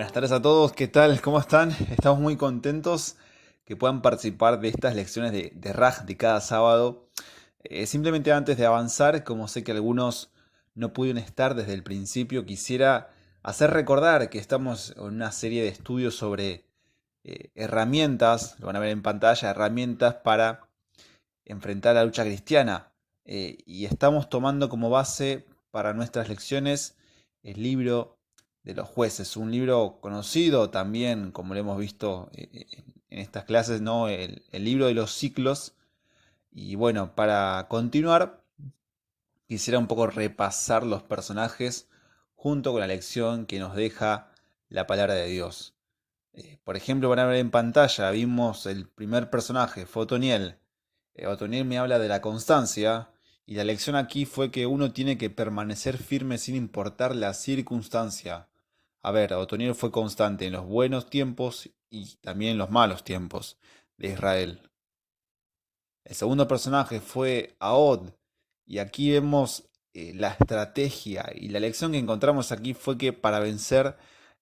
Buenas tardes a todos, ¿qué tal? ¿Cómo están? Estamos muy contentos que puedan participar de estas lecciones de RAG de cada sábado. Simplemente antes de avanzar, como sé que algunos no pudieron estar desde el principio, quisiera hacer recordar que estamos en una serie de estudios sobre herramientas, lo van a ver en pantalla, herramientas para enfrentar la lucha cristiana. Y estamos tomando como base para nuestras lecciones el libro de los jueces, un libro conocido también, como lo hemos visto en estas clases, ¿no? El libro de los ciclos. Y bueno, para continuar, quisiera un poco repasar los personajes junto con la lección que nos deja la palabra de Dios. Por ejemplo, van a ver en pantalla, vimos el primer personaje, fue Otoniel. Otoniel me habla de la constancia, y la lección aquí fue que uno tiene que permanecer firme sin importar la circunstancia. A ver, Otoniel fue constante en los buenos tiempos y también en los malos tiempos de Israel. El segundo personaje fue Ahod, y aquí vemos la estrategia, y la lección que encontramos aquí fue que para vencer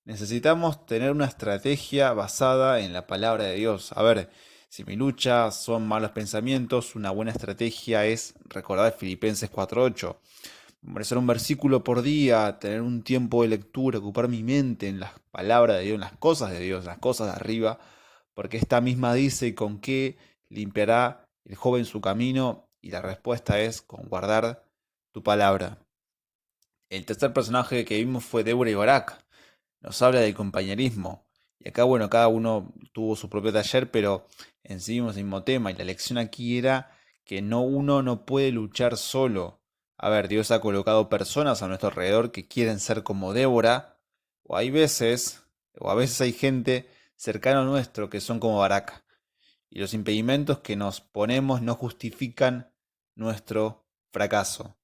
necesitamos tener una estrategia basada en la palabra de Dios. A ver, si mi lucha son malos pensamientos, una buena estrategia es recordar Filipenses 4:8. Memorizar un versículo por día, tener un tiempo de lectura, ocupar mi mente en las palabras de Dios, en las cosas de Dios, las cosas de arriba, porque esta misma dice con qué limpiará el joven su camino, y la respuesta es con guardar tu palabra. El tercer personaje que vimos fue Débora y Barak. Nos habla del compañerismo. Y acá, bueno, cada uno tuvo su propio taller, pero en sí mismo es el mismo tema. Y la lección aquí era que uno no puede luchar solo. A ver, Dios ha colocado personas a nuestro alrededor que quieren ser como Débora, o hay veces, o a veces hay gente cercana a nuestro que son como Barak. Y los impedimentos que nos ponemos no justifican nuestro fracaso.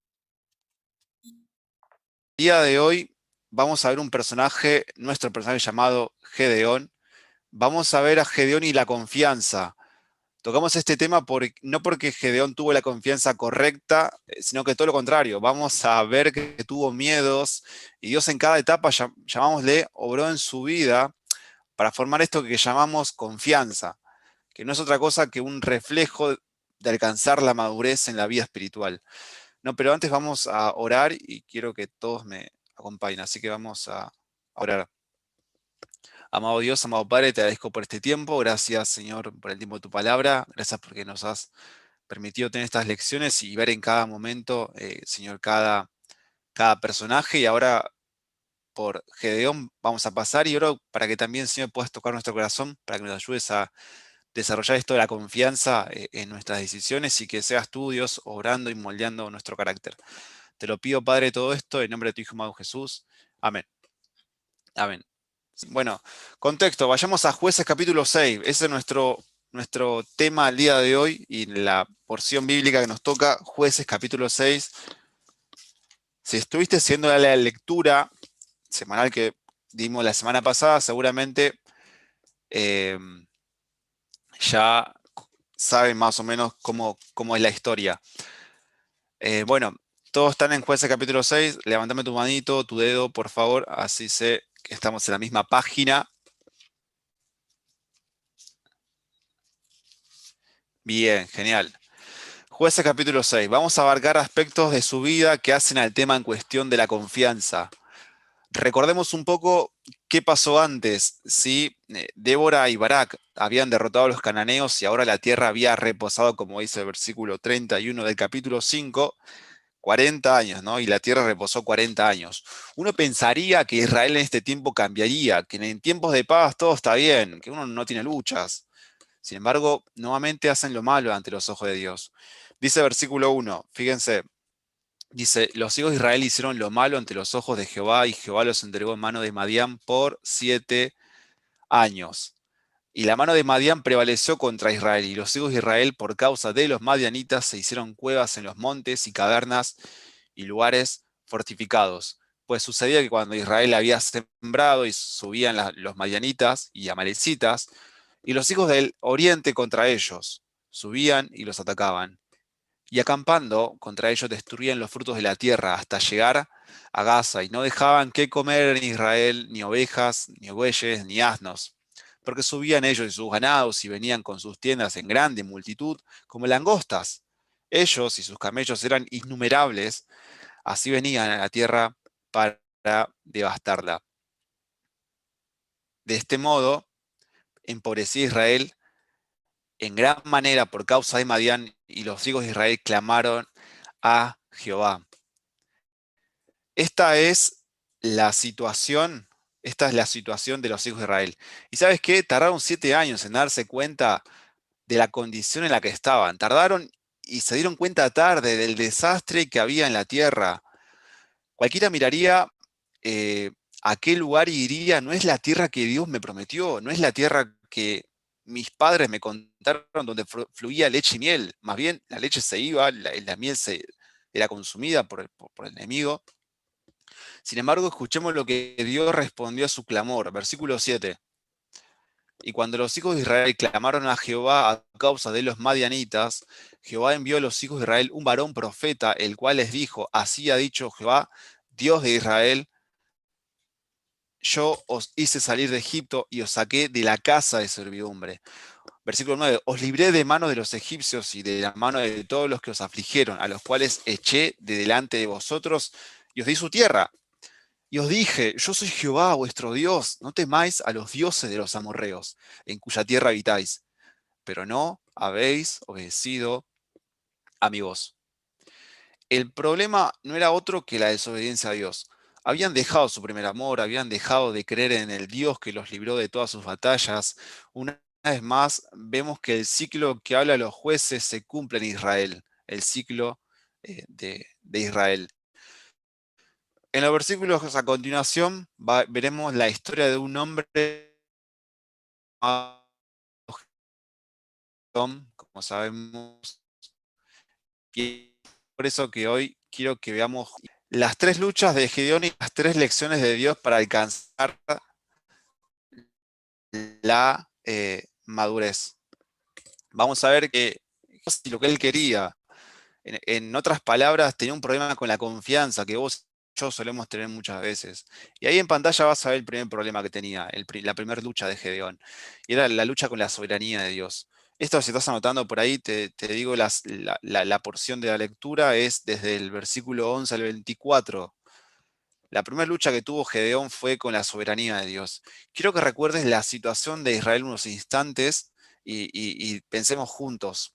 Día de hoy vamos a ver un personaje, nuestro personaje llamado Gedeón. Vamos a ver a Gedeón y la confianza. Tocamos este tema no porque Gedeón tuvo la confianza correcta, sino que todo lo contrario. Vamos a ver que tuvo miedos y Dios en cada etapa, llamámosle, obró en su vida para formar esto que llamamos confianza, que no es otra cosa que un reflejo de alcanzar la madurez en la vida espiritual. No, pero antes vamos a orar y quiero que todos me acompañen, así que vamos a orar. Amado Dios, amado Padre, te agradezco por este tiempo. Gracias, Señor, por el tiempo de tu palabra. Gracias porque nos has permitido tener estas lecciones y ver en cada momento, Señor, cada personaje. Y ahora por Gedeón vamos a pasar y oro para que también, Señor, puedas tocar nuestro corazón, para que nos ayudes a desarrollar esto de la confianza en nuestras decisiones y que seas tú, Dios, obrando y moldeando nuestro carácter. Te lo pido, Padre, todo esto en nombre de tu Hijo amado Jesús. Amén. Amén. Bueno, contexto, vayamos a Jueces capítulo 6. Ese es nuestro tema al día de hoy y la porción bíblica que nos toca, Jueces capítulo 6. Si estuviste haciendo la lectura semanal que dimos la semana pasada, seguramente eh, ya saben más o menos cómo es la historia. Bueno, todos están en Jueces capítulo 6. Levántame tu manito, tu dedo, por favor, así sé que estamos en la misma página. Bien, genial. Jueces capítulo 6. Vamos a abarcar aspectos de su vida que hacen al tema en cuestión de la confianza. Recordemos un poco qué pasó antes, ¿sí? Débora y Barak habían derrotado a los cananeos y ahora la tierra había reposado, como dice el versículo 31 del capítulo 5, 40 años, ¿no? Y la tierra reposó 40 años. Uno pensaría que Israel en este tiempo cambiaría, que en tiempos de paz todo está bien, que uno no tiene luchas. Sin embargo, nuevamente hacen lo malo ante los ojos de Dios. Dice versículo 1, fíjense, dice, los hijos de Israel hicieron lo malo ante los ojos de Jehová y Jehová los entregó en mano de Madián por 7 años. Y la mano de Madián prevaleció contra Israel, y los hijos de Israel, por causa de los madianitas, se hicieron cuevas en los montes y cavernas y lugares fortificados. Pues sucedía que cuando Israel había sembrado y subían los madianitas y amalecitas, y los hijos del oriente contra ellos, subían y los atacaban. Y acampando contra ellos destruían los frutos de la tierra hasta llegar a Gaza, y no dejaban que comer en Israel ni ovejas, ni bueyes, ni asnos, porque subían ellos y sus ganados y venían con sus tiendas en grande multitud, como langostas. Ellos y sus camellos eran innumerables, así venían a la tierra para devastarla. De este modo, empobrecía Israel en gran manera por causa de Madián, y los hijos de Israel clamaron a Jehová. Esta es la situación, esta es la situación de los hijos de Israel. ¿Y sabes qué? Tardaron 7 años en darse cuenta de la condición en la que estaban. Tardaron y se dieron cuenta tarde del desastre que había en la tierra. Cualquiera miraría a qué lugar y diría, no es la tierra que Dios me prometió, no es la tierra que mis padres me contaron donde fluía leche y miel. Más bien, la leche se iba, la miel era consumida por el enemigo. Sin embargo, escuchemos lo que Dios respondió a su clamor. Versículo 7. Y cuando los hijos de Israel clamaron a Jehová a causa de los madianitas, Jehová envió a los hijos de Israel un varón profeta, el cual les dijo, así ha dicho Jehová, Dios de Israel, yo os hice salir de Egipto y os saqué de la casa de servidumbre. Versículo 9, os libré de mano de los egipcios y de la mano de todos los que os afligieron, a los cuales eché de delante de vosotros y os di su tierra. Y os dije, yo soy Jehová vuestro Dios, no temáis a los dioses de los amorreos, en cuya tierra habitáis, pero no habéis obedecido a mi voz. El problema no era otro que la desobediencia a Dios. Habían dejado su primer amor, habían dejado de creer en el Dios que los libró de todas sus batallas. Una vez más, vemos que el ciclo que habla los jueces se cumple en Israel, el ciclo de Israel. En los versículos a continuación veremos la historia de un hombre llamado Gedeón, como sabemos, y por eso que hoy quiero que veamos las 3 luchas de Gedeón y las 3 lecciones de Dios para alcanzar la madurez. Vamos a ver que lo que él quería, en otras palabras, tenía un problema con la confianza que vos y yo solemos tener muchas veces. Y ahí en pantalla vas a ver el primer problema que tenía, la primera lucha de Gedeón, y era la lucha con la soberanía de Dios. Esto, si estás anotando por ahí, te digo, la porción de la lectura es desde el versículo 11 al 24. La primera lucha que tuvo Gedeón fue con la soberanía de Dios. Quiero que recuerdes la situación de Israel unos instantes y pensemos juntos.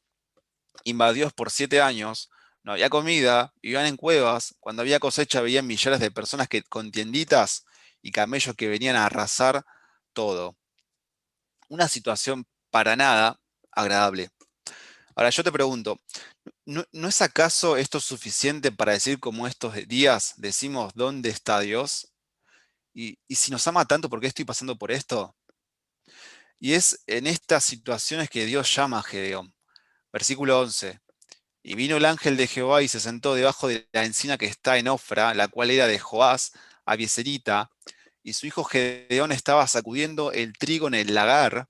Invadidos por 7 años, no había comida, vivían en cuevas, cuando había cosecha veían millares de personas con tienditas y camellos que venían a arrasar todo. Una situación para nada agradable. Ahora yo te pregunto, ¿no es acaso esto suficiente para decir como estos días decimos, ¿dónde está Dios? Y si nos ama tanto, ¿por qué estoy pasando por esto? Y es en estas situaciones que Dios llama a Gedeón. Versículo 11. Y vino el ángel de Jehová y se sentó debajo de la encina que está en Ofra, la cual era de Joás, Abieserita, y su hijo Gedeón estaba sacudiendo el trigo en el lagar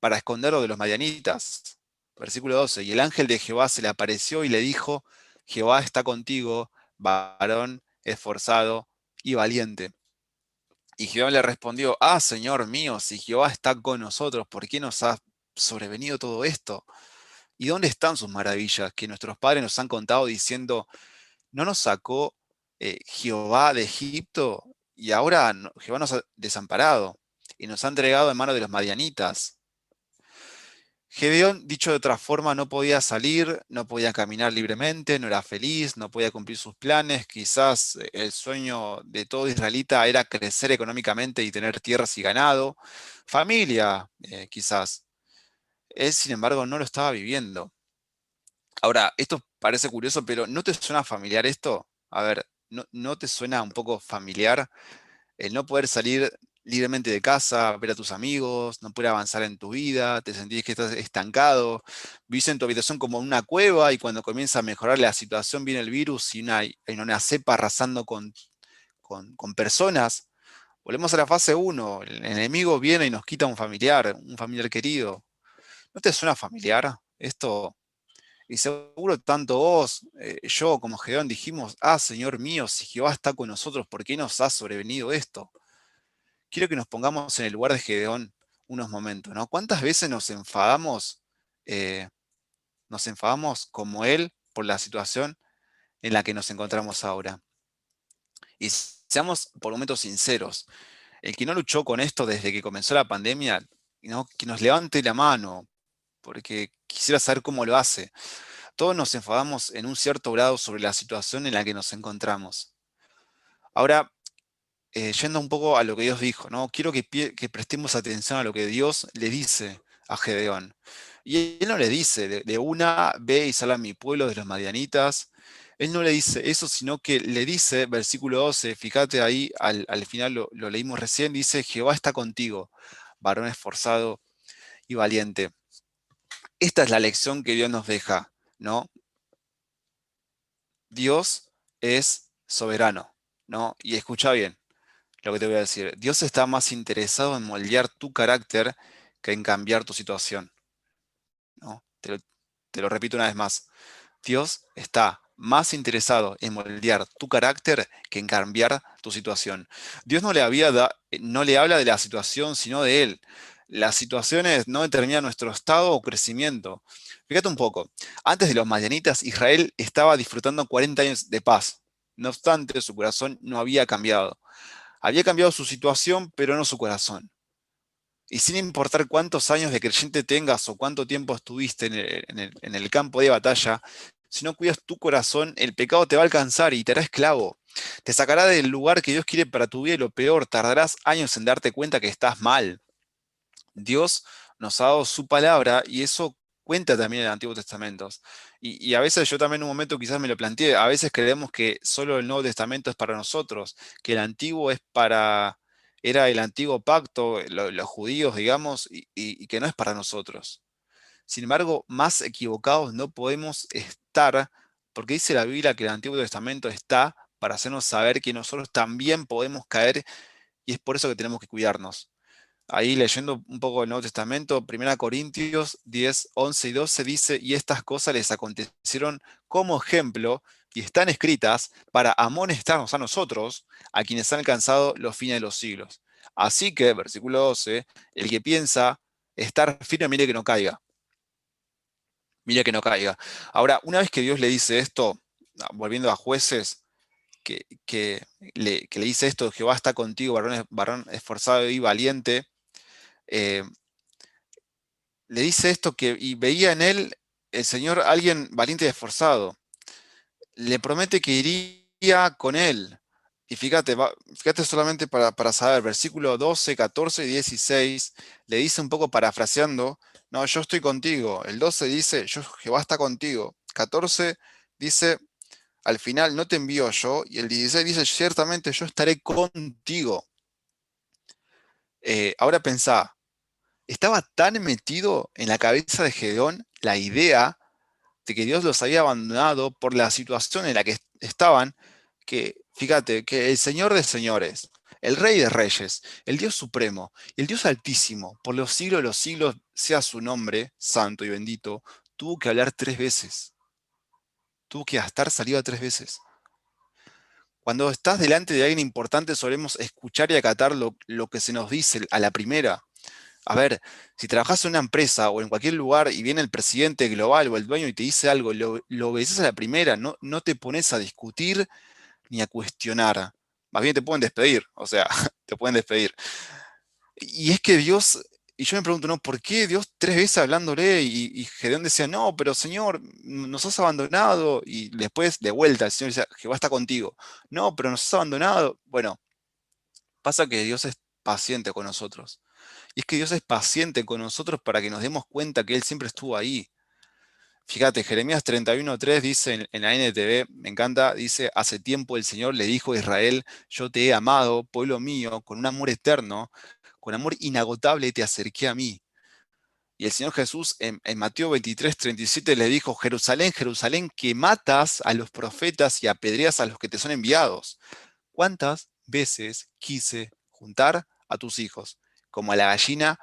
para esconderlo de los madianitas. Versículo 12. Y el ángel de Jehová se le apareció y le dijo, Jehová está contigo, varón esforzado y valiente. Y Jehová le respondió, Señor mío, si Jehová está con nosotros, ¿por qué nos ha sobrevenido todo esto? ¿Y dónde están sus maravillas que nuestros padres nos han contado diciendo, no nos sacó Jehová de Egipto? Y ahora Jehová nos ha desamparado y nos ha entregado en manos de los madianitas. Gedeón, dicho de otra forma, no podía salir, no podía caminar libremente, no era feliz, no podía cumplir sus planes. Quizás el sueño de todo israelita era crecer económicamente y tener tierras y ganado, familia, quizás. Él, sin embargo, no lo estaba viviendo. Ahora, esto parece curioso, pero ¿no te suena familiar esto? A ver, ¿no te suena un poco familiar el no poder salir libremente de casa, ver a tus amigos, no poder avanzar en tu vida, te sentís que estás estancado, vivís en tu habitación como en una cueva y cuando comienza a mejorar la situación viene el virus y hay una cepa arrasando con personas? Volvemos a la fase uno, el enemigo viene y nos quita un familiar querido. ¿No te suena familiar esto? Y seguro tanto vos, yo como Gedeón dijimos, ah, Señor mío, si Jehová está con nosotros, ¿por qué nos ha sobrevenido esto? Quiero que nos pongamos en el lugar de Gedeón unos momentos, ¿no? ¿Cuántas veces eh, nos enfadamos como él por la situación en la que nos encontramos ahora? Y seamos por momentos sinceros, el que no luchó con esto desde que comenzó la pandemia, ¿no? Que nos levante la mano, porque quisiera saber cómo lo hace. Todos nos enfadamos en un cierto grado sobre la situación en la que nos encontramos. Ahora, yendo un poco a lo que Dios dijo, ¿no? Quiero que prestemos atención a lo que Dios le dice a Gedeón. Y él no le dice de una, ve y sal a mi pueblo de los madianitas. Él no le dice eso, sino que le dice, versículo 12, fíjate ahí, al final lo leímos recién, dice, Jehová está contigo, varón esforzado y valiente. Esta es la lección que Dios nos deja, ¿no? Dios es soberano, ¿no? Y escucha bien lo que te voy a decir. Dios está más interesado en moldear tu carácter que en cambiar tu situación, ¿no? Te lo repito una vez más. Dios está más interesado en moldear tu carácter que en cambiar tu situación. Dios no le habla de la situación, sino de Él. Las situaciones no determinan nuestro estado o crecimiento. Fíjate un poco. Antes de los madianitas, Israel estaba disfrutando 40 años de paz. No obstante, su corazón no había cambiado. Había cambiado su situación, pero no su corazón. Y sin importar cuántos años de creyente tengas o cuánto tiempo estuviste en el campo de batalla, si no cuidas tu corazón, el pecado te va a alcanzar y te hará esclavo. Te sacará del lugar que Dios quiere para tu vida y lo peor, tardarás años en darte cuenta que estás mal. Dios nos ha dado su palabra y eso cuenta también en el Antiguo Testamento. Y a veces yo también en un momento quizás me lo planteé, a veces creemos que solo el Nuevo Testamento es para nosotros, que el Antiguo era el antiguo pacto, los judíos, digamos, y que no es para nosotros. Sin embargo, más equivocados no podemos estar, porque dice la Biblia que el Antiguo Testamento está para hacernos saber que nosotros también podemos caer y es por eso que tenemos que cuidarnos. Ahí leyendo un poco el Nuevo Testamento, 1 Corintios 10, 11 y 12 dice, y estas cosas les acontecieron como ejemplo y están escritas para amonestarnos a nosotros, a quienes han alcanzado los fines de los siglos. Así que, versículo 12, el que piensa estar firme, mire que no caiga. Mire que no caiga. Ahora, una vez que Dios le dice esto, volviendo a Jueces, que le dice esto, Jehová está contigo, varón esforzado y valiente, eh, le dice esto y veía en él el Señor alguien valiente y esforzado. Le promete que iría con él. Y fíjate, fíjate solamente para saber, versículo 12, 14 y 16, le dice un poco parafraseando, no, yo estoy contigo. El 12 dice, yo, Jehová está contigo. 14 dice, al final no te envío yo. Y el 16 dice, ciertamente yo estaré contigo. Ahora pensá, estaba tan metido en la cabeza de Gedeón la idea de que Dios los había abandonado por la situación en la que estaban, que fíjate, que el Señor de señores, el Rey de reyes, el Dios supremo, el Dios altísimo, por los siglos de los siglos sea su nombre, santo y bendito, tuvo que hablar 3 veces, tuvo que estar salido 3 veces. Cuando estás delante de alguien importante solemos escuchar y acatar lo que se nos dice a la primera. A ver, si trabajas en una empresa o en cualquier lugar y viene el presidente global o el dueño y te dice algo, lo obedeces a la primera, no te pones a discutir ni a cuestionar. Más bien te pueden despedir, o sea, te pueden despedir. Y es que Dios, y yo me pregunto, ¿no? ¿Por qué Dios 3 veces hablándole? Y Gedeón decía, no, pero Señor, nos has abandonado. Y después, de vuelta, el Señor decía, Jehová está contigo. No, pero nos has abandonado. Bueno, pasa que Dios es paciente con nosotros. Y es que Dios es paciente con nosotros para que nos demos cuenta que Él siempre estuvo ahí. Fíjate, Jeremías 31:3 dice en la NTV, me encanta, dice, hace tiempo el Señor le dijo a Israel, yo te he amado, pueblo mío, con un amor eterno, con amor inagotable te acerqué a mí. Y el Señor Jesús en Mateo 23:37 le dijo, Jerusalén, Jerusalén, que matas a los profetas y apedreas a los que te son enviados. ¿Cuántas veces quise juntar a tus hijos, como la gallina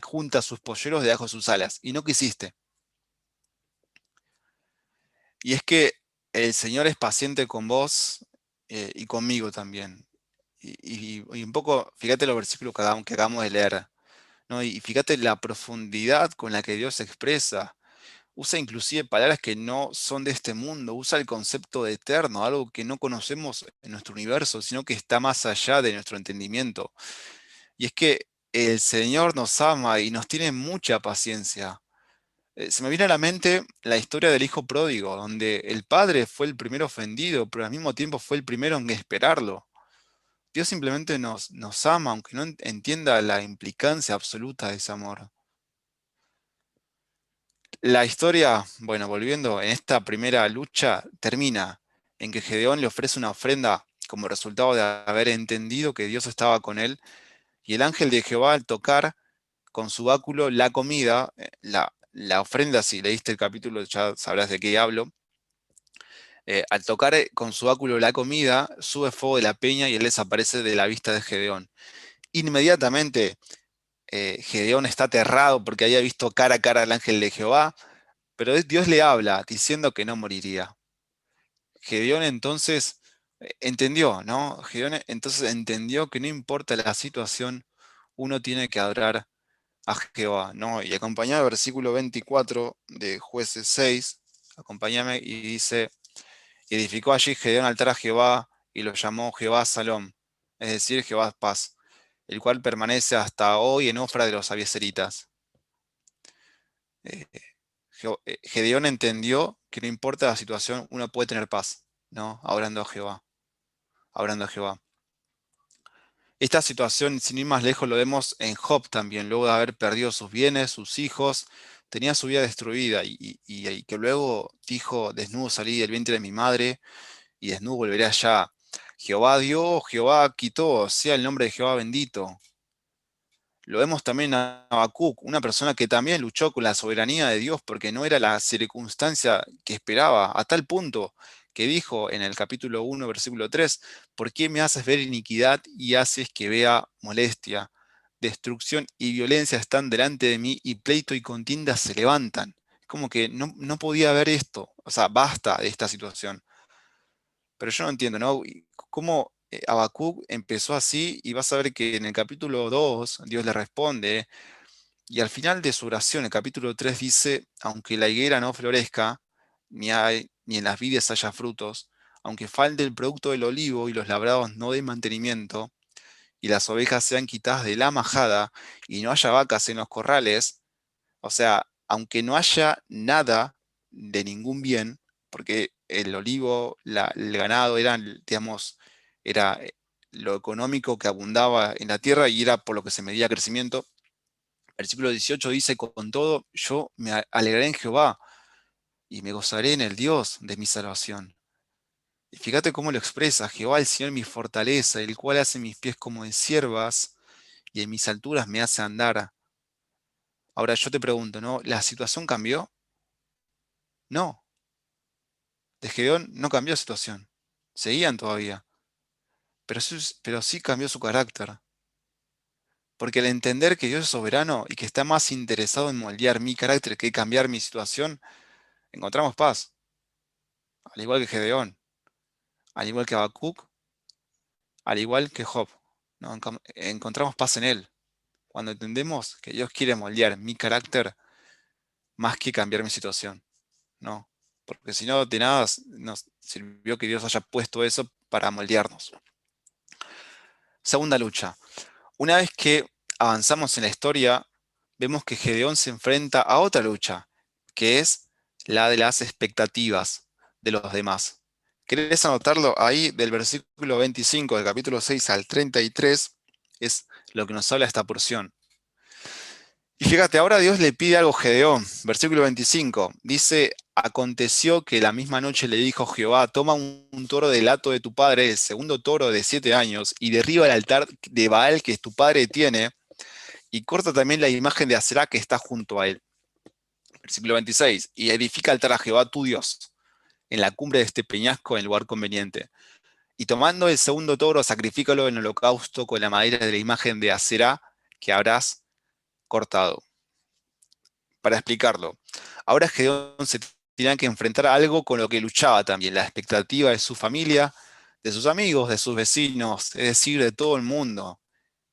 junta sus polluelos debajo de sus alas, y no quisiste? Y es que el Señor es paciente con vos y conmigo también. Y un poco, fíjate los versículos que acabamos de leer, ¿no? Y fíjate la profundidad con la que Dios se expresa. Usa inclusive palabras que no son de este mundo, usa el concepto de eterno, algo que no conocemos en nuestro universo, sino que está más allá de nuestro entendimiento. Y es que el Señor nos ama y nos tiene mucha paciencia. Se me viene a la mente la historia del hijo pródigo, donde el padre fue el primero ofendido, pero al mismo tiempo fue el primero en esperarlo. Dios simplemente nos ama, aunque no entienda la implicancia absoluta de ese amor. La historia, bueno, volviendo, en esta primera lucha termina en que Gedeón le ofrece una ofrenda como resultado de haber entendido que Dios estaba con él, y el ángel de Jehová al tocar con su báculo la comida, la ofrenda, si leíste el capítulo ya sabrás de qué hablo, al tocar con su báculo la comida, sube fuego de la peña y él desaparece de la vista de Gedeón. Inmediatamente Gedeón está aterrado porque había visto cara a cara al ángel de Jehová, pero Dios le habla diciendo que no moriría. Gedeón entonces entendió, ¿no? Gedeón entonces entendió que no importa la situación, uno tiene que adorar a Jehová, ¿no? Y acompañado al versículo 24 de Jueces 6, acompáñame y dice, y edificó allí Gedeón altar a Jehová y lo llamó Jehová Salom, es decir, Jehová paz, el cual permanece hasta hoy en Ofra de los abiezeritas. Eh, Gedeón entendió que no importa la situación, uno puede tener paz, ¿no? Orando a Jehová, orando a Jehová. Esta situación, sin ir más lejos, lo vemos en Job también, luego de haber perdido sus bienes, sus hijos, tenía su vida destruida y que luego dijo, desnudo salí del vientre de mi madre y desnudo volveré allá. Jehová dio, Jehová quitó, sea el nombre de Jehová bendito. Lo vemos también a Habacuc, una persona que también luchó con la soberanía de Dios porque no era la circunstancia que esperaba, a tal punto que dijo en el capítulo 1, versículo 3, ¿por qué me haces ver iniquidad y haces que vea molestia? Destrucción y violencia están delante de mí y pleito y contienda se levantan. Como que no podía ver esto, o sea, basta de esta situación. Pero yo no entiendo, ¿no? Y cómo Habacuc empezó así y vas a ver que en el capítulo 2 Dios le responde y al final de su oración, el capítulo 3 dice, aunque la higuera no florezca, ni en las vides haya frutos, aunque falte el producto del olivo y los labrados no den mantenimiento, y las ovejas sean quitadas de la majada, y no haya vacas en los corrales, o sea, aunque no haya nada de ningún bien, porque el olivo, el ganado eran, digamos, era lo económico que abundaba en la tierra y era por lo que se medía crecimiento. Versículo 18 dice, con todo, yo me alegraré en Jehová y me gozaré en el Dios de mi salvación. Y fíjate cómo lo expresa, Jehová el Señor mi fortaleza, el cual hace mis pies como de siervas y en mis alturas me hace andar. Ahora yo te pregunto, ¿no? ¿La situación cambió? No, de Gedeón no cambió la situación. Seguían todavía, pero sí cambió su carácter. Porque al entender que Dios es soberano y que está más interesado en moldear mi carácter que cambiar mi situación, encontramos paz, al igual que Gedeón. Al igual que Habacuc, al igual que Job, ¿no? Encontramos paz en él. Cuando entendemos que Dios quiere moldear mi carácter más que cambiar mi situación, ¿no? Porque si no, de nada nos sirvió que Dios haya puesto eso para moldearnos. Segunda lucha. Una vez que avanzamos en la historia, vemos que Gedeón se enfrenta a otra lucha, que es la de las expectativas de los demás. ¿Querés anotarlo? Ahí del versículo 25 del capítulo 6 al 33 es lo que nos habla esta porción. Y fíjate, ahora Dios le pide algo a Gedeón, versículo 25. Dice, aconteció que la misma noche le dijo Jehová, toma un toro del hato de tu padre, el segundo toro de 7 años, y derriba el altar de Baal que tu padre tiene, y corta también la imagen de Aserá que está junto a él. Versículo 26. Y edifica altar a Jehová tu Dios, en la cumbre de este peñasco, en lugar conveniente. Y tomando el segundo toro, sacrifícalo en holocausto con la madera de la imagen de Aserá que habrás cortado. Para explicarlo, ahora Gedeón se tenía que enfrentar algo con lo que luchaba también, la expectativa de su familia, de sus amigos, de sus vecinos, es decir, de todo el mundo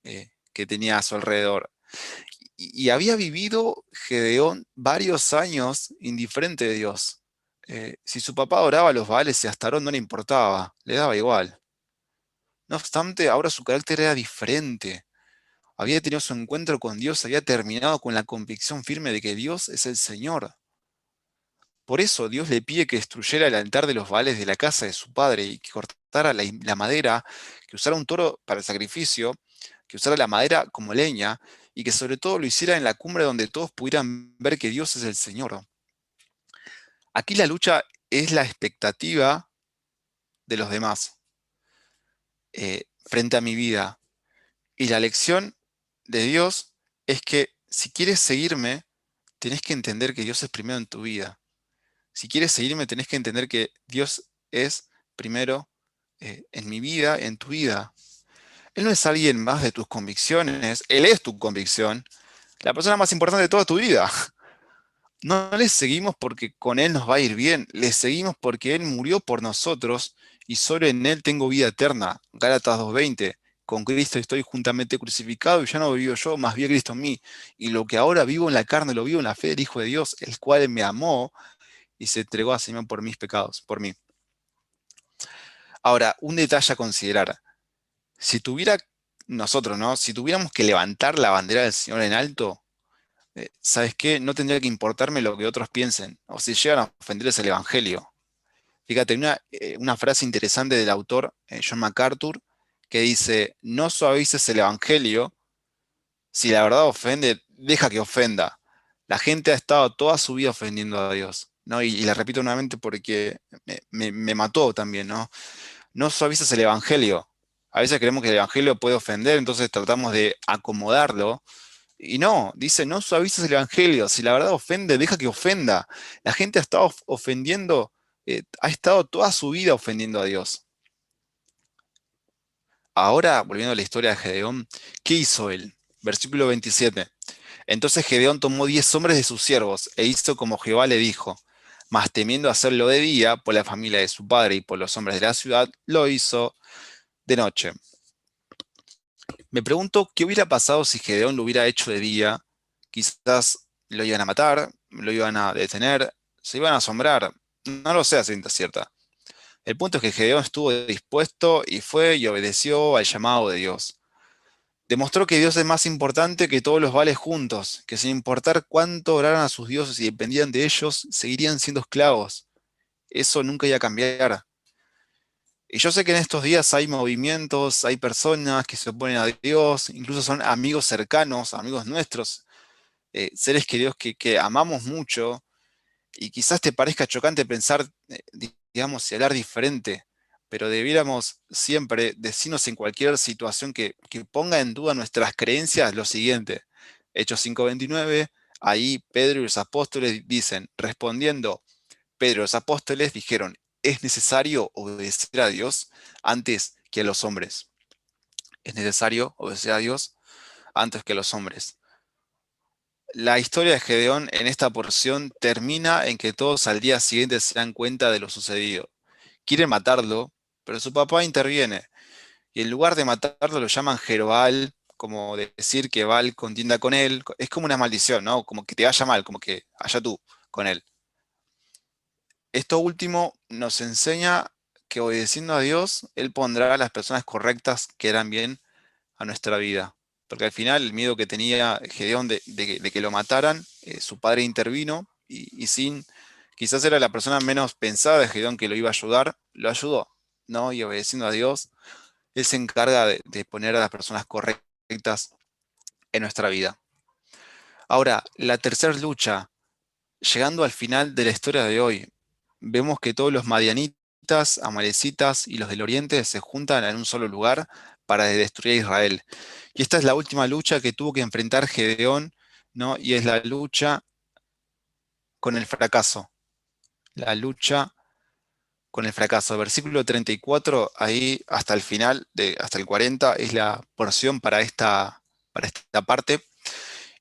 que tenía a su alrededor. Y había vivido Gedeón varios años indiferente de Dios. Si su papá adoraba a los Baales y a Astarón no le importaba, le daba igual. No obstante, ahora su carácter era diferente. Había tenido su encuentro con Dios, había terminado con la convicción firme de que Dios es el Señor. Por eso Dios le pide que destruyera el altar de los Baales de la casa de su padre y que cortara la madera, que usara un toro para el sacrificio, que usara la madera como leña y que sobre todo lo hiciera en la cumbre donde todos pudieran ver que Dios es el Señor. Aquí la lucha es la expectativa de los demás frente a mi vida. Y la lección de Dios es que si quieres seguirme, tenés que entender que Dios es primero en tu vida. Si quieres seguirme, tenés que entender que Dios es primero en mi vida, en tu vida. Él no es alguien más de tus convicciones, Él es tu convicción, la persona más importante de toda tu vida. No le seguimos porque con Él nos va a ir bien, le seguimos porque Él murió por nosotros y solo en Él tengo vida eterna. Gálatas 2:20. Con Cristo estoy juntamente crucificado y ya no vivo yo, más bien Cristo en mí. Y lo que ahora vivo en la carne, lo vivo en la fe del Hijo de Dios, el cual me amó y se entregó a sí mismo por mis pecados, por mí. Ahora, un detalle a considerar. Si tuviera nosotros, ¿no? Si tuviéramos que levantar la bandera del Señor en alto, ¿sabes qué? No tendría que importarme lo que otros piensen, o si llegan a ofenderles el Evangelio. Fíjate, una frase interesante del autor, John MacArthur, que dice, no suavices el Evangelio, si la verdad ofende, deja que ofenda. La gente ha estado toda su vida ofendiendo a Dios, ¿no? Y la repito nuevamente porque me mató también, ¿no? No suavices el Evangelio. A veces creemos que el Evangelio puede ofender, entonces tratamos de acomodarlo. Y no, dice, no suavices el Evangelio. Si la verdad ofende, deja que ofenda. La gente ha estado ofendiendo, ha estado toda su vida ofendiendo a Dios. Ahora, volviendo a la historia de Gedeón, ¿qué hizo él? Versículo 27. Entonces Gedeón tomó 10 hombres de sus siervos e hizo como Jehová le dijo. Mas temiendo hacerlo de día por la familia de su padre y por los hombres de la ciudad, lo hizo de noche. Me pregunto qué hubiera pasado si Gedeón lo hubiera hecho de día. Quizás lo iban a matar, lo iban a detener, se iban a asombrar. No lo sé a ciencia cierta. El punto es que Gedeón estuvo dispuesto y fue y obedeció al llamado de Dios. Demostró que Dios es más importante que todos los vales juntos, que sin importar cuánto oraran a sus dioses y dependían de ellos, seguirían siendo esclavos. Eso nunca iba a cambiar. Y yo sé que en estos días hay movimientos, hay personas que se oponen a Dios, incluso son amigos cercanos, amigos nuestros, seres queridos que amamos mucho, y quizás te parezca chocante pensar, digamos, y hablar diferente, pero debiéramos siempre decirnos en cualquier situación que ponga en duda nuestras creencias lo siguiente. Hechos 5:29, ahí Pedro y los apóstoles dicen, respondiendo, Pedro y los apóstoles dijeron, es necesario obedecer a Dios antes que a los hombres. Es necesario obedecer a Dios antes que a los hombres. La historia de Gedeón en esta porción termina en que todos al día siguiente se dan cuenta de lo sucedido. Quieren matarlo, pero su papá interviene. Y en lugar de matarlo lo llaman Jerobal, como decir que Baal contienda con él. Es como una maldición, ¿no? Como que te vaya mal, como que allá tú con él. Esto último nos enseña que obedeciendo a Dios, Él pondrá a las personas correctas que harán bien a nuestra vida. Porque al final el miedo que tenía Gedeón de que lo mataran, su padre intervino y sin, quizás era la persona menos pensada de Gedeón que lo iba a ayudar, lo ayudó, ¿no? Y obedeciendo a Dios, Él se encarga de poner a las personas correctas en nuestra vida. Ahora, la tercera lucha, llegando al final de la historia de hoy, vemos que todos los madianitas, amalecitas y los del oriente se juntan en un solo lugar para destruir a Israel. Y esta es la última lucha que tuvo que enfrentar Gedeón, ¿no? Y es la lucha con el fracaso. La lucha con el fracaso. Versículo 34, ahí hasta el final, hasta el 40, es la porción para esta parte.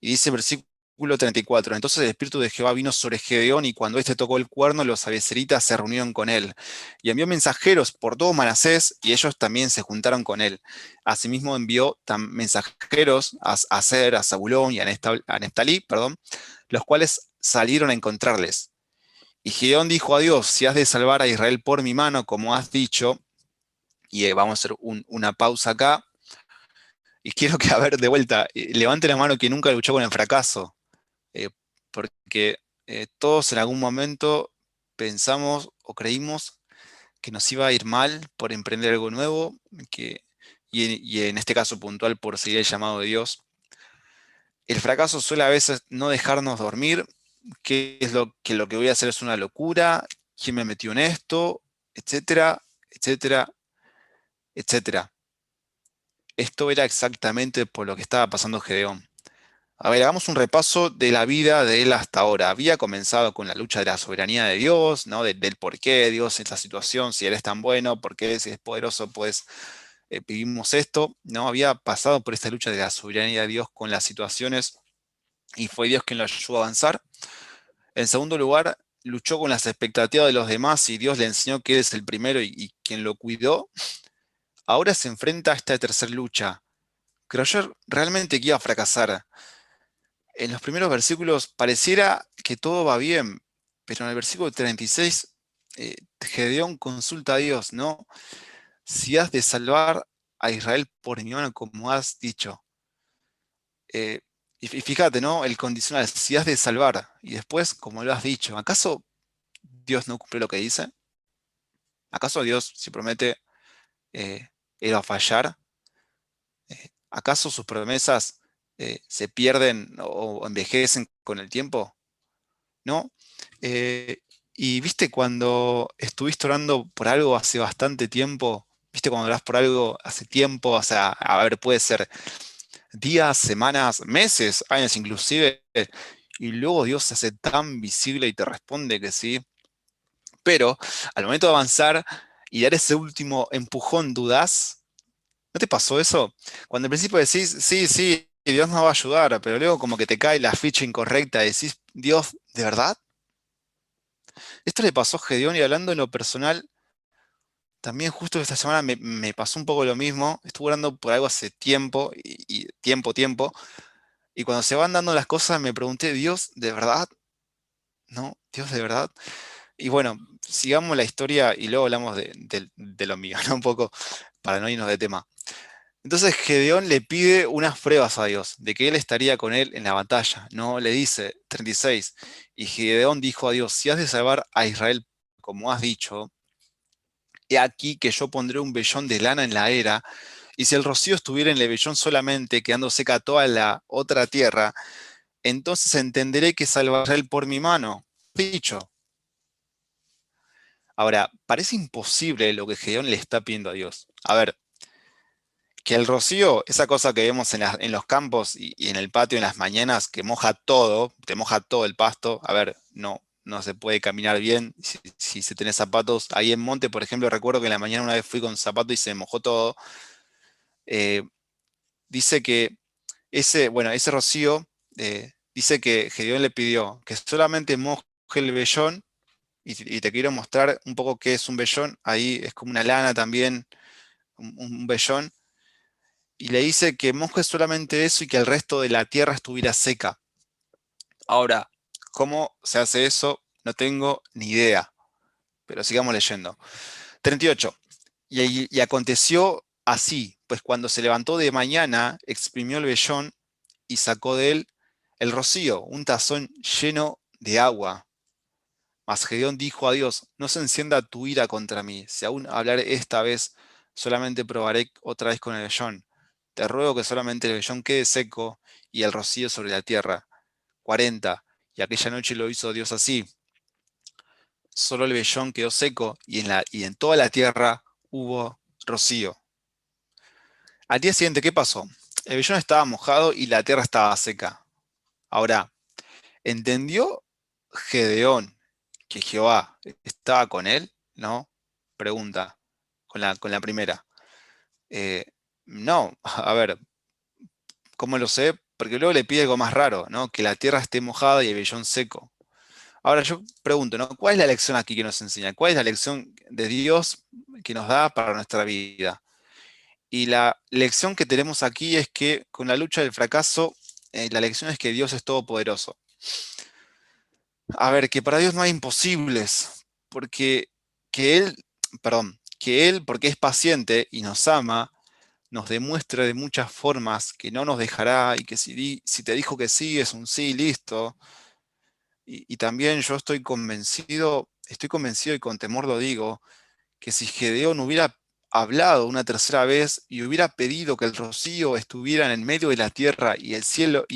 Y dice versículo Versículo 34. Entonces el Espíritu de Jehová vino sobre Gedeón, y cuando éste tocó el cuerno, los abiezritas se reunieron con él. Y envió mensajeros por todo Manasés, y ellos también se juntaron con él. Asimismo envió mensajeros a Aser, a Zabulón y a Neftalí, perdón, los cuales salieron a encontrarles. Y Gedeón dijo a Dios: si has de salvar a Israel por mi mano, como has dicho, y vamos a hacer una pausa acá, y quiero que, a ver, de vuelta, levante la mano que nunca luchó con el fracaso. eh, Porque todos en algún momento pensamos o creímos que nos iba a ir mal por emprender algo nuevo, y en este caso puntual por seguir el llamado de Dios. El fracaso suele a veces no dejarnos dormir, qué es lo que voy a hacer es una locura, quién me metió en esto, etcétera, etcétera, etcétera. Esto era exactamente por lo que estaba pasando Gedeón. A ver, hagamos un repaso de la vida de él hasta ahora. Había comenzado con la lucha de la soberanía de Dios, ¿no? Del por qué Dios en esta situación, si Él es tan bueno, por qué si es poderoso, pues vivimos esto, ¿no? Había pasado por esta lucha de la soberanía de Dios con las situaciones, y fue Dios quien lo ayudó a avanzar. En segundo lugar, luchó con las expectativas de los demás, y Dios le enseñó que Él es el primero y quien lo cuidó. Ahora se enfrenta a esta tercera lucha. Creyó realmente que iba a fracasar. En los primeros versículos pareciera que todo va bien, pero en el versículo 36, Gedeón consulta a Dios, ¿no? Si has de salvar a Israel por mi mano, como has dicho. Eh, y fíjate, ¿no? El condicional, si has de salvar, y después, como lo has dicho. ¿Acaso Dios no cumple lo que dice? ¿Acaso Dios, si promete, eh, él va a fallar? ¿Acaso sus promesas se pierden o envejecen con el tiempo? ¿No? Eh, y viste cuando estuviste orando por algo hace bastante tiempo, viste cuando orás por algo hace tiempo, o sea, a ver, puede ser días, semanas, meses, años inclusive, y luego Dios se hace tan visible y te responde que sí, pero al momento de avanzar y dar ese último empujón, dudás. ¿No te pasó eso? Cuando al principio decís, sí, sí, Dios nos va a ayudar, pero luego como que te cae la ficha incorrecta y decís, Dios, ¿de verdad? Esto le pasó a Gedeón, y hablando en lo personal, también justo esta semana me pasó un poco lo mismo. Estuve orando por algo hace tiempo, y tiempo, y cuando se van dando las cosas me pregunté, ¿Dios de verdad? ¿No? ¿Dios de verdad? Y bueno, sigamos la historia y luego hablamos de lo mío, ¿no? Un poco para no irnos de tema. Entonces Gedeón le pide unas pruebas a Dios, de que él estaría con él en la batalla, ¿no? Le dice, 36, y Gedeón dijo a Dios: si has de salvar a Israel como has dicho, he aquí que yo pondré un vellón de lana en la era, y si el rocío estuviera en el vellón solamente, quedando seca toda la otra tierra, entonces entenderé que salvaré él por mi mano. Dicho. Ahora, parece imposible lo que Gedeón le está pidiendo a Dios. A ver, que el rocío, esa cosa que vemos en los campos y en el patio en las mañanas, que moja todo, te moja todo el pasto. A ver, no se puede caminar bien si se tenés zapatos. Ahí en Monte, por ejemplo, recuerdo que en la mañana una vez fui con zapato y se me mojó todo. Eh, Dice que ese rocío, dice que Gedeón le pidió que solamente moje el vellón, y te quiero mostrar un poco qué es un vellón. Ahí es como una lana también, un vellón, y le dice que moje solamente eso y que el resto de la tierra estuviera seca. Ahora, ¿cómo se hace eso? No tengo ni idea, pero sigamos leyendo. 38. Y aconteció así, pues cuando se levantó de mañana, exprimió el vellón y sacó de él el rocío, un tazón lleno de agua. Mas Gedeón dijo a Dios: no se encienda tu ira contra mí, si aún hablaré esta vez, solamente probaré otra vez con el vellón. Te ruego que solamente el vellón quede seco y el rocío sobre la tierra. 40. Y aquella noche lo hizo Dios así. Solo el vellón quedó seco, y en toda la tierra hubo rocío. Al día siguiente, ¿qué pasó? El vellón estaba mojado y la tierra estaba seca. Ahora, ¿entendió Gedeón que Jehová estaba con él? ¿No? Pregunta, con la primera. Eh, no, a ver, ¿cómo lo sé? porque luego le pide algo más raro, ¿no? Que la tierra esté mojada y el vellón seco. Ahora yo pregunto, ¿no? ¿Cuál es la lección aquí que nos enseña? ¿Cuál es la lección de Dios que nos da para nuestra vida? Y la lección que tenemos aquí es que con la lucha del fracaso, la lección es que Dios es todopoderoso. A ver, que para Dios no hay imposibles, porque que Él, perdón, que Él, porque es paciente y nos ama, nos demuestra de muchas formas que no nos dejará y que si te dijo que sí, es un sí, listo. Y también yo estoy convencido y con temor lo digo, que si Gedeón hubiera hablado una tercera vez y hubiera pedido que el rocío estuviera en el medio de la tierra y el cielo,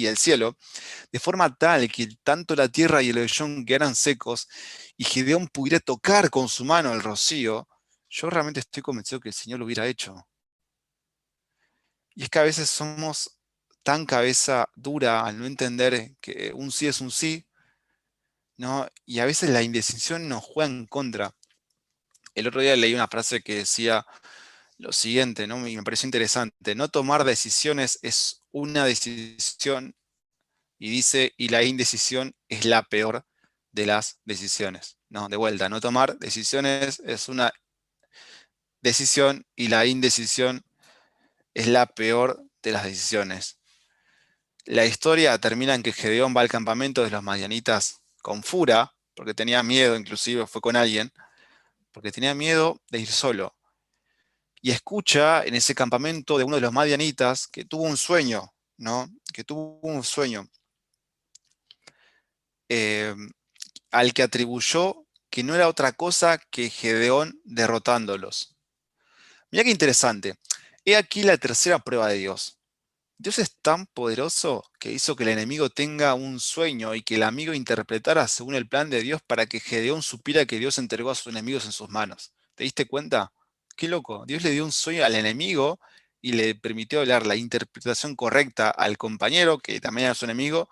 de forma tal que tanto la tierra y el vellón quedaran secos y Gedeón pudiera tocar con su mano el rocío, yo realmente estoy convencido que el Señor lo hubiera hecho. Y es que a veces somos tan cabeza dura al no entender que un sí es un sí, ¿no? Y a veces la indecisión nos juega en contra. El otro día leí una frase que decía lo siguiente, ¿no? Y me pareció interesante. No tomar decisiones es una decisión, y dice, y la indecisión es la peor de las decisiones. No, de vuelta, no tomar decisiones es una decisión y la indecisión es la peor de las decisiones. La historia termina en que Gedeón va al campamento de los madianitas con fura, porque tenía miedo, inclusive fue con alguien, porque tenía miedo de ir solo. Y escucha en ese campamento de uno de los madianitas que tuvo un sueño, ¿no? Que tuvo un sueño eh, al que atribuyó que no era otra cosa que Gedeón derrotándolos. Mira qué interesante. He aquí la tercera prueba de Dios. Dios es tan poderoso que hizo que el enemigo tenga un sueño y que el amigo interpretara según el plan de Dios para que Gedeón supiera que Dios entregó a sus enemigos en sus manos. ¿Te diste cuenta? Qué loco. Dios le dio un sueño al enemigo y le permitió dar la interpretación correcta al compañero, que también era su enemigo,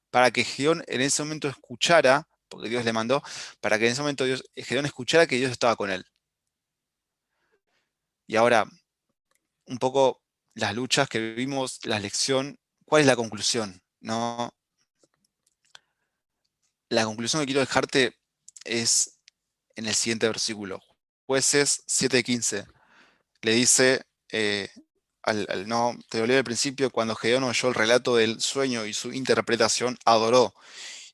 para que Gedeón en ese momento escuchara, porque Dios le mandó, para que en ese momento Gedeón escuchara que Dios estaba con él. Y ahora, un poco las luchas que vivimos, la lección, ¿cuál es la conclusión? ¿No? La conclusión que quiero dejarte es en el siguiente versículo. Jueces 7:15. Le dice, no, te lo leo al principio, cuando Gedeón oyó el relato del sueño y su interpretación, adoró.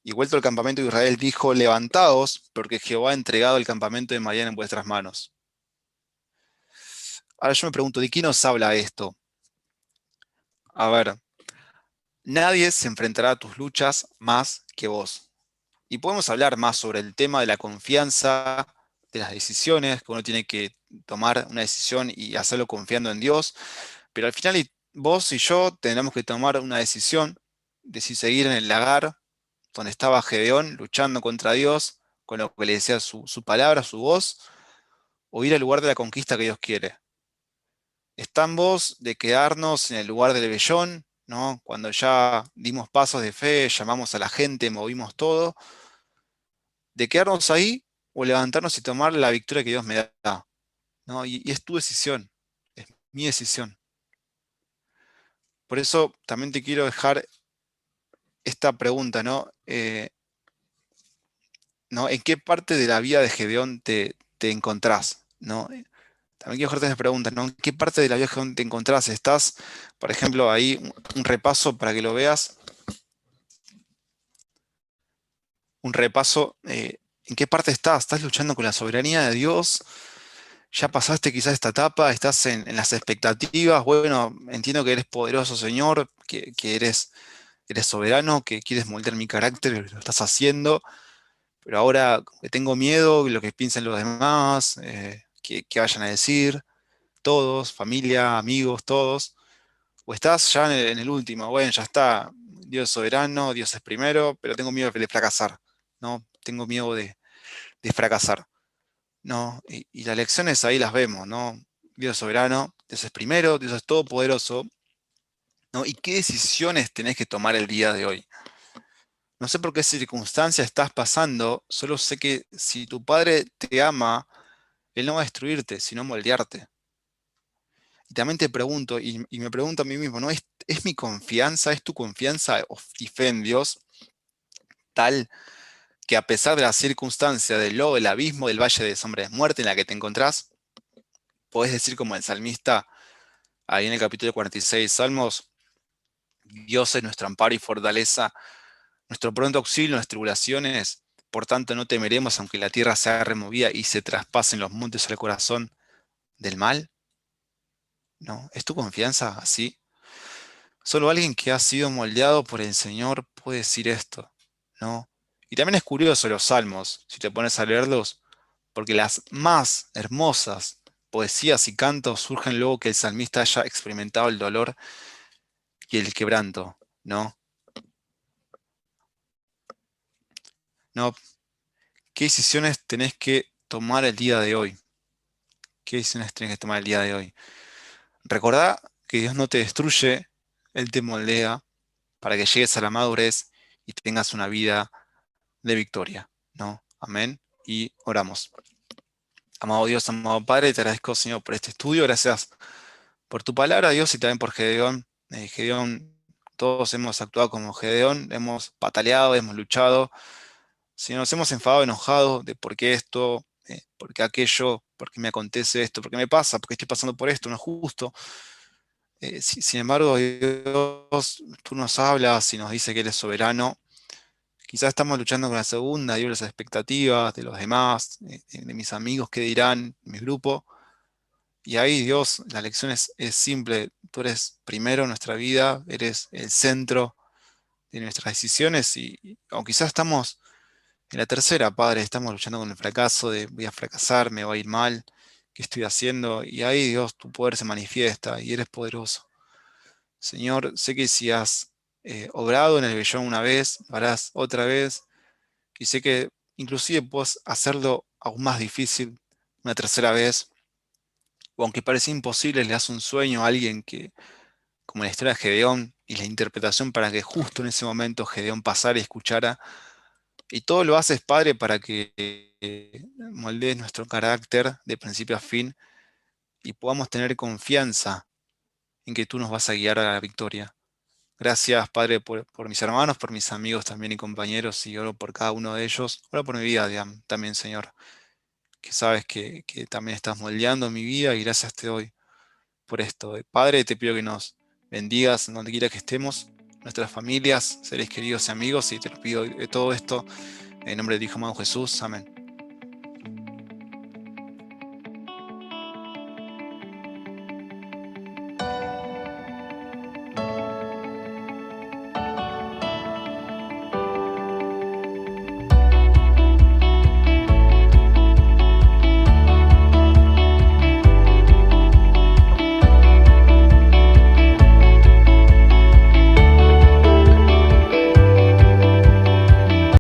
Y vuelto al campamento de Israel, dijo, levantaos, porque Jehová ha entregado el campamento de Madián en vuestras manos. Ahora yo me pregunto, ¿de quién nos habla esto? A ver, nadie se enfrentará a tus luchas más que vos. Y podemos hablar más sobre el tema de la confianza, de las decisiones, que uno tiene que tomar una decisión y hacerlo confiando en Dios, pero al final vos y yo tendremos que tomar una decisión de si seguir en el lagar donde estaba Gedeón luchando contra Dios, con lo que le decía su palabra, su voz, o ir al lugar de la conquista que Dios quiere. Está en vos de quedarnos en el lugar del vellón, ¿no? Cuando ya dimos pasos de fe, llamamos a la gente, movimos todo, de quedarnos ahí o levantarnos y tomar la victoria que Dios me da, ¿no? Y es tu decisión, es mi decisión. Por eso también te quiero dejar esta pregunta, ¿no? ¿No? ¿En qué parte de la vida de Gedeón te encontrás? ¿No? También quiero hacerte esta pregunta, ¿no? ¿En qué parte de la vida de Gedeón te encontrás? ¿Estás, por ejemplo, ahí un repaso para que lo veas? Un repaso, ¿en qué parte estás? ¿Estás luchando con la soberanía de Dios? ¿Ya pasaste quizás esta etapa? ¿Estás en las expectativas? Bueno, entiendo que eres poderoso, Señor, que eres soberano, que quieres moldear mi carácter, lo estás haciendo, pero ahora tengo miedo de lo que piensen los demás, que vayan a decir, todos, familia, amigos, todos. O estás ya en el último, bueno, ya está, Dios es soberano, Dios es primero, pero tengo miedo de fracasar, ¿no? Tengo miedo de fracasar, ¿no? Y las lecciones ahí las vemos, ¿no? Dios es soberano, Dios es primero, Dios es todopoderoso, ¿no? ¿Y qué decisiones tenés que tomar el día de hoy? No sé por qué circunstancia estás pasando, solo sé que si tu padre te ama, él no va a destruirte, sino moldearte. Y también te pregunto, y me pregunto a mí mismo, ¿no? es mi confianza, es tu confianza y fe en Dios, tal que a pesar de la circunstancia del lodo, del abismo, del valle de sombra de muerte en la que te encontrás, podés decir como el salmista, ahí en el capítulo 46 de Salmos: Dios es nuestro amparo y fortaleza, nuestro pronto auxilio en las tribulaciones. Por tanto, no temeremos aunque la tierra sea removida y se traspasen los montes al corazón del mal. No, ¿es tu confianza así? Solo alguien que ha sido moldeado por el Señor puede decir esto, ¿no? Y también es curioso los salmos, si te pones a leerlos, porque las más hermosas poesías y cantos surgen luego que el salmista haya experimentado el dolor y el quebranto, ¿no? ¿No? ¿Qué decisiones tenés que tomar el día de hoy? ¿Qué decisiones tenés que tomar el día de hoy? Recordá que Dios no te destruye, Él te moldea para que llegues a la madurez y tengas una vida de victoria, ¿no? Amén. Y oramos. Amado Dios, amado Padre, te agradezco, Señor, por este estudio. Gracias por tu palabra, Dios, y también por Gedeón. Gedeón, todos hemos actuado como Gedeón, hemos pataleado, hemos luchado. Si nos hemos enfadado, enojado de por qué esto, por qué aquello, por qué me acontece esto, por qué me pasa, por qué estoy pasando por esto, no es justo. Sin embargo, Dios, tú nos hablas y nos dice que Él es soberano. Quizás estamos luchando con la segunda, digo, las expectativas de los demás, de mis amigos, qué dirán, mi grupo. Y ahí, Dios, la lección es simple. Tú eres primero en nuestra vida, eres el centro de nuestras decisiones y aunque quizás estamos en la tercera, Padre, estamos luchando con el fracaso de voy a fracasar, me va a ir mal, ¿qué estoy haciendo? Y ahí, Dios, tu poder se manifiesta y eres poderoso. Señor, sé que si has obrado en el vellón una vez, lo harás otra vez. Y sé que inclusive puedes hacerlo aún más difícil una tercera vez. O aunque parece imposible, le das un sueño a alguien que, como la historia de Gedeón y la interpretación para que justo en ese momento Gedeón pasara y escuchara. Y todo lo haces, Padre, para que moldees nuestro carácter de principio a fin y podamos tener confianza en que tú nos vas a guiar a la victoria. Gracias, Padre, por mis hermanos, por mis amigos también y compañeros, y oro por cada uno de ellos. Oro por mi vida, también, Señor, que sabes que también estás moldeando mi vida y gracias te doy por esto. Padre, te pido que nos bendigas en donde quiera que estemos, nuestras familias, seres queridos y amigos, y te lo pido de todo esto en nombre de tu Hijo amado Jesús. Amén.